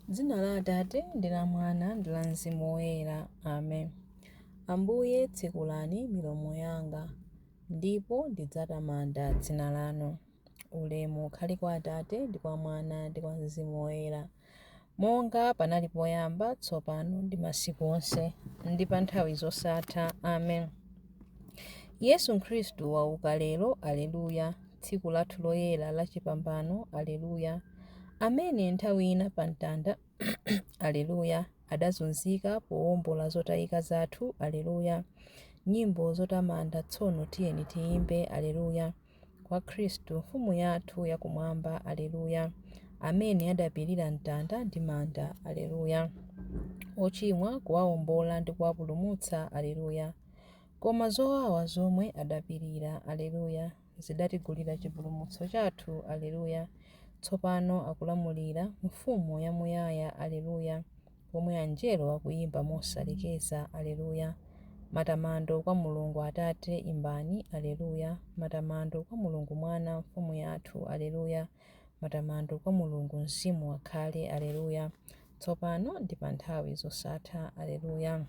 Dzina la Atate ndi la Mwana ndi la Mzimu Woyera. Amen. Ambuye tsekulani milomo yanga, ndipo ndidzatamanda dzina lanu. Ulemu ukhale kwa Atate ndi kwa Mwana ndi kwa Mzimu Woyera, monga panali poyamba, tsopano ndi masiku onse, ndi pa nthawi zosatha. Amen. Yesu Khristu wauka lero, aleluya. Tsiku lathu loyera la chipambano, aleluya. Amene nthawi ina pa mtanda aleluya, adazunzika powombola zotayika zathu, aleluya. Nyimbo zotamanda tsono tiyeni tiyimbe, aleluya. Kwa Khristu mfumu yathu yakumwamba, aleluya. Amene adapirira mtanda ndi manda, aleluya. Ochimwa kuwawombola ndi kuwapulumutsa, aleluya. Koma zowawa zomwe adapirira, aleluya, zidatigulira chipulumutso chathu, aleluya. Tsopano akulamulira mfumu yamuyaya, aleluya, pomwe anjelo akuyimba mosalekeza, aleluya. Matamando kwa Mulungu Atate, imbani, aleluya. Matamando kwa Mulungu Mwana mfumu yathu, aleluya. Matamando kwa Mulungu Mzimu wakhale, aleluya. Tsopano ndi pa nthawi zosatha, aleluya.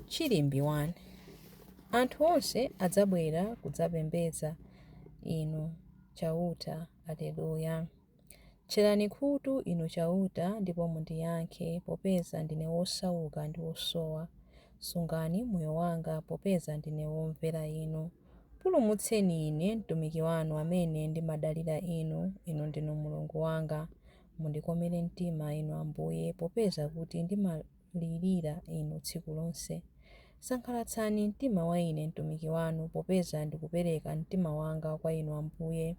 Chilimbi 1. Anthu onse adzabwera kudzapembedza inu chauta, aleluya. Tcherani khutu inu chauta ndipo mundiyankhe, popeza ndine wosauka ndi wosowa. Sungani moyo wanga popeza ndine womvera inu. Pulumutseni ine mtumiki wanu amene ndimadalira inu. Inu ndinu Mulungu wanga. Mundikomere mtima inu Ambuye, popeza kuti ndimalirira inu tsiku lonse. Sankhalatsani mtima wa ine mtumiki wanu, popeza ndikupereka mtima wanga kwa inu Ambuye.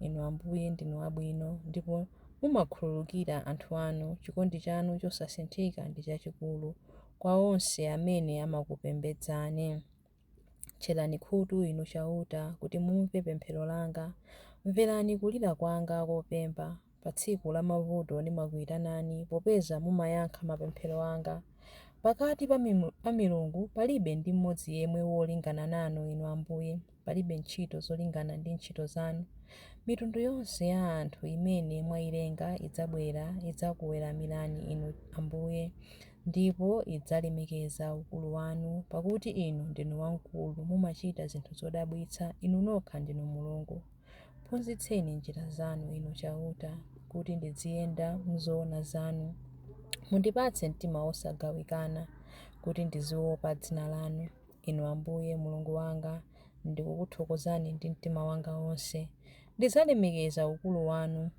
Inu Ambuye ndinu abwino, ndipo mumakhululukira anthu anu. Chikondi chanu chosasinthika ndi chachikulu kwa onse amene amakupembedzani. Tcherani khutu inu chauta kuti mumve pemphero langa. Mverani kulira kwanga kopempha. Pa tsiku la mavuto ndimakuyitanani, popeza mumayankha mapemphero anga. Pakati pa milungu palibe ndi mmodzi yemwe wolingana nanu, inu Ambuye. Palibe ntchito zolingana ndi ntchito zanu. Mitundu yonse ya anthu imene mwayilenga idzabwera idzakuweramirani inu Ambuye, ndipo idzalemekeza ukulu wanu, pakuti inu ndinu wamkulu, mumachita zinthu zodabwitsa. Inu nokha ndinu Mulungu. Phunzitseni njira zanu inu chauta, kuti ndiziyenda m'zoona zanu. Mundipatse mtima wosagawikana, kuti ndiziopa dzina lanu. Inu Ambuye Mulungu wanga, ndikukuthokozani ndi mtima wanga wonse. Ndidzalemekeza ukulu wanu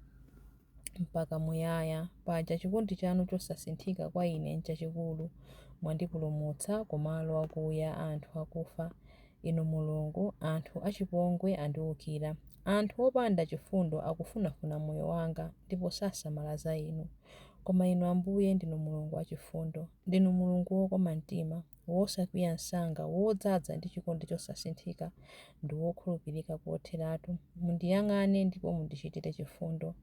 mpaka muyaya. Paja chikondi chanu chosasinthika kwa ine n'chachikulu. Mwandipulumutsa kumalo akuya anthu akufa. Inu Mulungu, anthu achipongwe andiwukira. Anthu opanda chifundo akufunafuna moyo wanga, ndipo sasamala za inu. Koma inu Ambuye ndinu Mulungu wachifundo. Ndinu Mulungu wokoma mtima, wosakwiya msanga, wodzaza ndi chikondi chosasinthika, ndi wokhulupirika kotheratu. Mundiyang'ane ndipo mundichitire chifundo.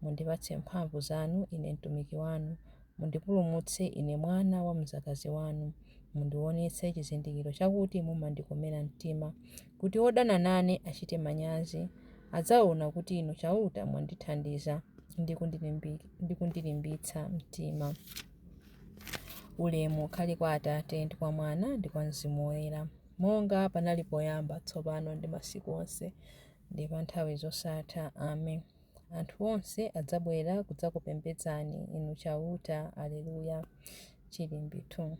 Mundipatse mphamvu zanu ine mtumiki wanu. Mundipulumutse ine mwana wa mdzakazi wanu. Mundionetse chizindikiro chakuti mumandikomera mtima, kuti odana nane achite manyazi. Adzaona kuti inu chauta mwandithandiza ndi kundilimbitsa mtima. Ulemu ukhale kwa Atate ndi kwa Mwana ndi kwa Mzimu Woyera, monga panali poyamba, tsopano ndi masiku onse, ndi pa nthawi zosatha. Amen. Anthu onse adzabwera kudzakupembedzani inu chauta, aleluya. Chilimbi 2.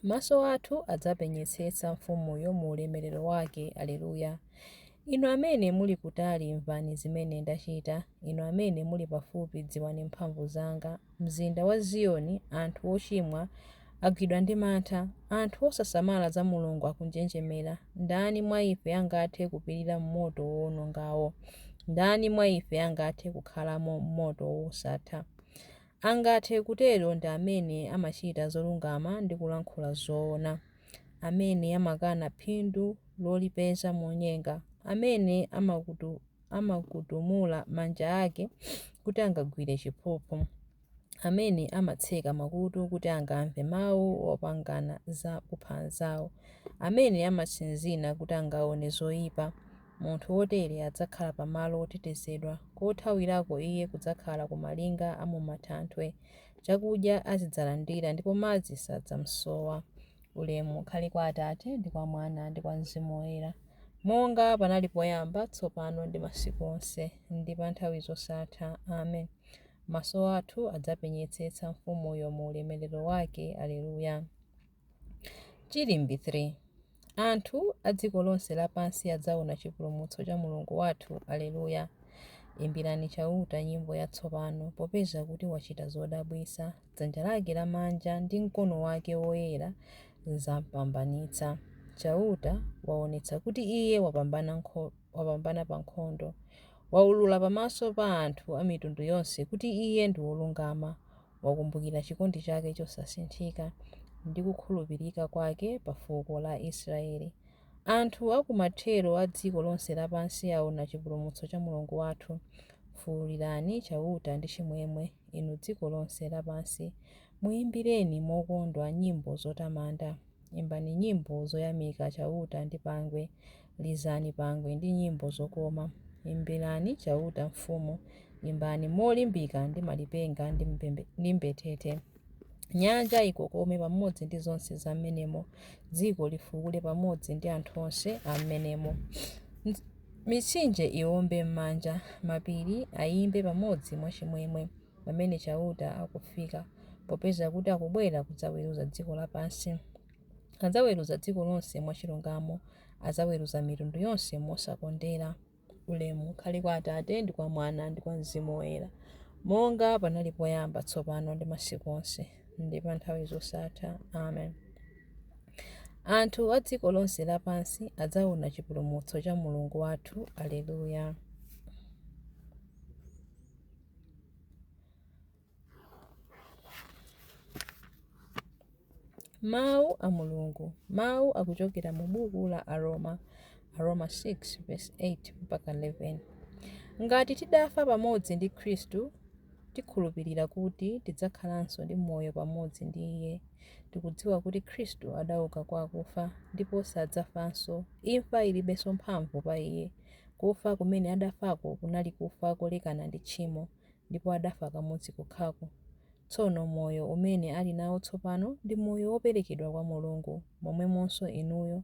Maso athu adzapenyetsetsa mfumuyo mu ulemerero wake, aleluya. Inu amene muli kutali mvani zimene ndachita. Inu amene muli pafupi dziwani mphamvu zanga. Mzinda wa Ziyoni anthu ochimwa agwidwa ndi mantha. Anthu osasamala za Mulungu akunjenjemera. Ndani mwa ife angathe kupirira mmoto wowonongawo? Ndani mwa ife angathe kukhalamo mmoto wosatha? Angathe kutero ndi amene amachita zolungama ndi kulankhula zoona, amene amakana phindu lolipeza monyenga, amene amakutumula manja ake kuti angagwire chiphuphu, amene amatseka makutu kuti angamve mawu opangana za kupha anzawo, amene amatsinzina kuti angaone zoyipa, munthu wotere adzakhala pamalo otetezedwa, kothawirako iye kudzakhala ku malinga a mu matanthwe. Chakudya azidzalandira ndipo madzi sadzamsowa. Ulemu ukhale kwa Atate ndi kwa Mwana ndi kwa Mzimu Woyera, monga panali poyamba, tsopano ndi masiku onse, ndi pa nthawi zosatha. Amen. Maso athu adzapenyetsetsa mfumuyo mu ulemerero wake. Aleluya. Chilimbi 3. Anthu a dziko lonse lapansi adzaona chipulumutso cha Mulungu wathu. Aleluya. Imbirani chauta nyimbo yatsopano, popeza kuti wachita zodabwitsa. Dzanja lake lamanja ndi mkono wake woyera zampambanitsa. Chauta waonetsa kuti iye wapambana pa nkhondo. Waulula pamaso pa anthu a mitundu yonse kuti iye ndi wolungama. Wakumbukira chikondi chake chosasinthika ndi kukhulupirika kwake pa fuko la Israeli. Anthu akumathero a dziko lonse lapansi aona chipulumutso cha Mulungu wathu. Fuwulirani chauta ndi chimwemwe, inu dziko lonse lapansi. Muyimbireni mokondwa nyimbo zotamanda. Imbani nyimbo zoyamika chauta ndi pangwe. Lizani pangwe ndi nyimbo zokoma. Imbirani chauta mfumu. Imbani molimbika ndi malipenga ndi mbetete. Nyanja ikokome pamodzi ndi zonse zammenemo. Dziko lifuwule pamodzi ndi anthu onse ammenemo. Mitsinje iwombe m'manja, mapiri ayimbe pamodzi mwachimwemwe pamene chauta akufika, popeza kuti akubwera kudzaweruza dziko lapansi. Adzaweruza dziko lonse mwachilungamo, adzaweruza mitundu yonse mosakondera. Ulemu ukhale kwa Atate ndi kwa Mwana ndi kwa Mzimu Woyera, monga panali poyamba, tsopano ndi masiku onse, ndi pa nthawi zosatha. Amen. Anthu a dziko lonse lapansi adzaona chipulumutso cha Mulungu wathu. Aleluya. Mawu a Mulungu. Mawu akuchokera mu buku la Aroma 6:8-11. Ngati tidafa pamodzi ndi Khristu, tikhulupirira kuti tidzakhalanso ndi moyo pamodzi ndi Iye. Tikudziwa kuti Khristu adauka kwa akufa, ndipo sadzafanso. Imfa ilibenso mphamvu pa Iye. Kufa kumene adafako kunali kufa kolekana ndi tchimo, ndipo adafa kamodzi kokhako. Tsono moyo umene ali nawo tsopano ndi moyo woperekedwa kwa Mulungu, momwemonso inuyo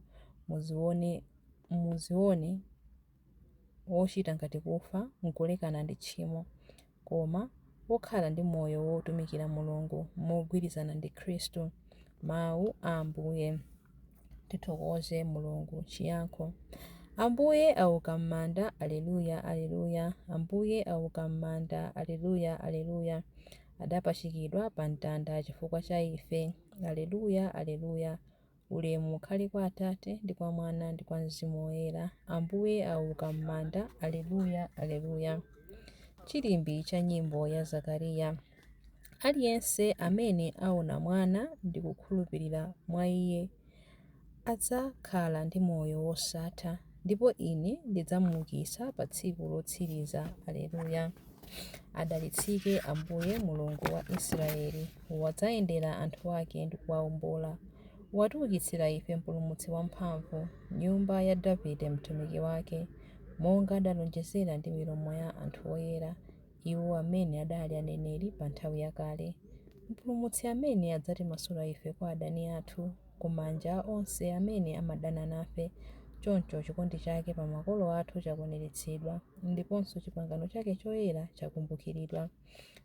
muzione wochita ngati kufa nkulekana ndi tchimo, koma wokhala ndi moyo wotumikira Mulungu mogwirizana ndi Khristu. Mawu a Ambuye. Tithokoze Mulungu. Chiyankho: Ambuye auka m'manda. Aleluya, aleluya. Ambuye auka m'manda. Aleluya, aleluya. Adapachikidwa pa mtanda chifukwa cha ife. Aleluya, aleluya. Ulemu ukhale kwa Atate ndi kwa Mwana ndi kwa Mzimu Woyera. Ambuye auka m'manda. Aleluya, aleluya. Chilimbi cha nyimbo ya Zakariya. Aliyense amene aona Mwana ndi kukhulupirira mwa Iye adzakhala ndi moyo wosatha, ndipo Ine ndidzamuukitsa pa tsiku lotsiriza. Aleluya. Adalitsike Ambuye Mulungu wa Israeli, wadzayendera anthu ake ndi kuwawombola. Watiukitsira ife mpulumutsi wamphamvu, nyumba ya Davide mtumiki wake, monga adalonjezera ndi milomo ya anthu oyera, iwo amene adali aneneri pa nthawi yakale. Mpulumutsi amene adzatimasula ife kwa adani athu, ku manja onse amene amadana nafe. Choncho chikondi chake pa makolo athu chakwaniritsidwa, ndiponso pangano chake choyera chakumbukiridwa.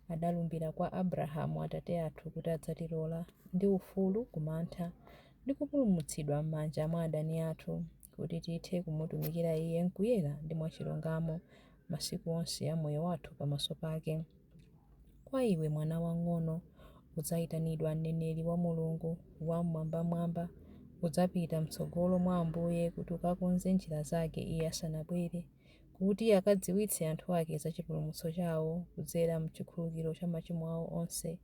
Adalumbira kwa Abrahamu atate athu kuti adzatilola ndi ufulu kumantha ndi kupulumutsidwa m'manja mwa adani athu, kuti tithe kumutumikira Iye mkuyera ndi mwachilungamo masiku onse a moyo wathu pamaso pake. Kwa iwe mwana wang'ono, udzayitanidwa mneneri wa Mulungu wamwambamwamba. Udzapita mtsogolo mwa Ambuye kuti ukakonze njira zake Iye asanabwere, kuti akadziwitse anthu ake za chipulumutso chawo kudzera mchikhululukiro cha machimo awo onse.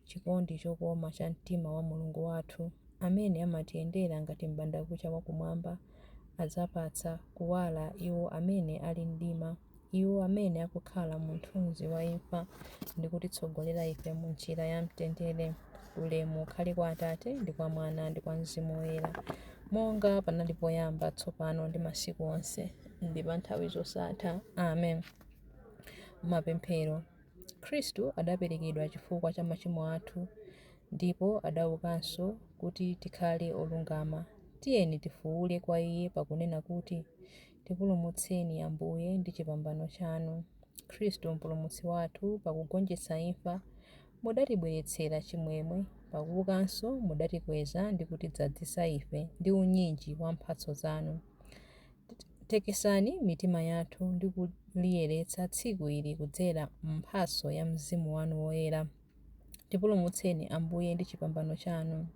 Chikondi chokoma cha mtima wa Mulungu wathu, amene amatiyendera ngati m'bandakucha wakumwamba, adzapatsa kuwala iwo amene ali mdima, iwo amene akukhala mu mthunzi wa imfa, ndi kutitsogolera ife mu njira ya mtendere. Ulemu ukhale kwa Atate ndi kwa Mwana ndi kwa Mzimu Woyera, monga panali poyamba, tsopano ndi masiku onse, ndi pa nthawi zosatha. Amen. Mapemphero. Khristu adaperekedwa chifukwa cha machimo athu ndipo adaukanso kuti tikhale olungama. Tiyeni tifuwule kwa iye pakunena kuti, tipulumutseni Ambuye ndi chipambano chanu. Khristu mpulumutsi wathu, pakugonjetsa imfa mudatibweretsera chimwemwe, pakuukanso mudatikweza ndi kutidzazitsa ife ndi unyinji wa mphatso zanu. Tekesani mitima yathu ndi kuliyeretsa tsiku ili kudzera mphatso ya Mzimu wanu woyera. Tipulumutseni Ambuye ndi chipambano chanu.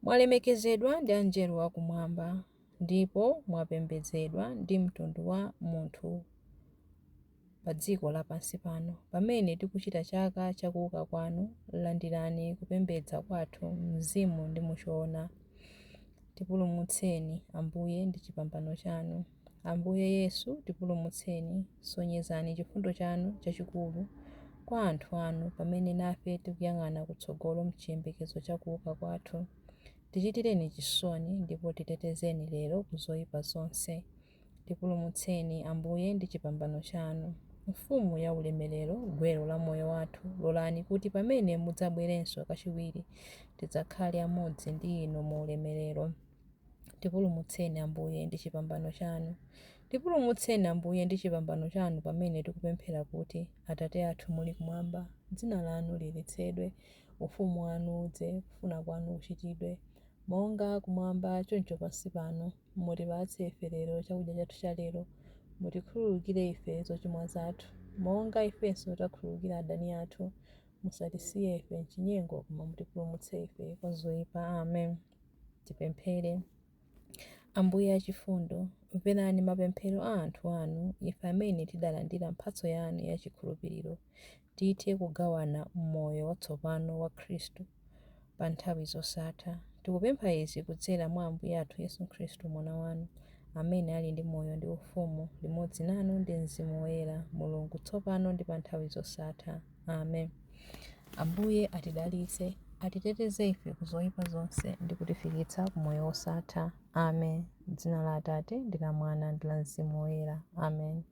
Mwalemekezedwa ndi angelo akumwamba ndipo mwapembedzedwa ndi mtundu wa munthu pa dziko lapansi pano. Pamene tikuchita chaka chakuuka kwanu, landirani kupembedza kwathu mzimu ndi muchoona. Tipulumutseni Ambuye ndi chipambano chanu. Ambuye Yesu, tipulumutseni. Sonyezani chifundo chanu chachikulu kwa anthu anu pamene nafe tikuyang'ana kutsogolo mchiyembekezo cha kuuka kwathu. Tichitireni chisoni ndipo titetezeni lero ku zoyipa zonse. Tipulumutseni Ambuye ndi chipambano chanu. Mfumu ya ulemerero, gwero la moyo wathu, lolani kuti pamene mudzabwerenso kachiwiri tidzakhale amodzi ndi inu mu ulemerero. Tipulumutseni Ambuye ndi chipambano chanu. Tipulumutseni Ambuye ndi chipambano chanu pamene tikupemphera kuti, Atate athu muli kumwamba, dzina lanu liyeretsedwe, ufumu wanu udze, kufuna kwanu kuchitidwe, monga kumwamba choncho pansi pano. Mutipatse ife lero chakudya chathu cha lero. Mutikhululukire ife zochimwa zathu, monga ifenso takhululukira adani athu. Musatisiye ife m'chinyengo, koma mutipulumutse ife kwa zoyipa. Amen. Tipemphere. Ambuye achifundo, mverani mapemphero a anthu anu, ife amene tidalandira mphatso yanu ya chikhulupiriro, tithe kugawana moyo watsopano wa Khristu pa nthawi zosatha. Tikupempha izi kudzera mwa Ambuye athu Yesu Khristu mwana wanu, amene ali ndi moyo ndi ufumu limodzi nanu ndi Mzimu Woyera, Mulungu tsopano ndi pa nthawi zosatha. Amen. Ambuye atidalitse, atiteteze ife ku zoyipa zonse ndi kutifikitsa ku moyo wosatha. Amen. M'dzina la Atate ndi la Mwana ndi la Mzimu Woyera. Amen.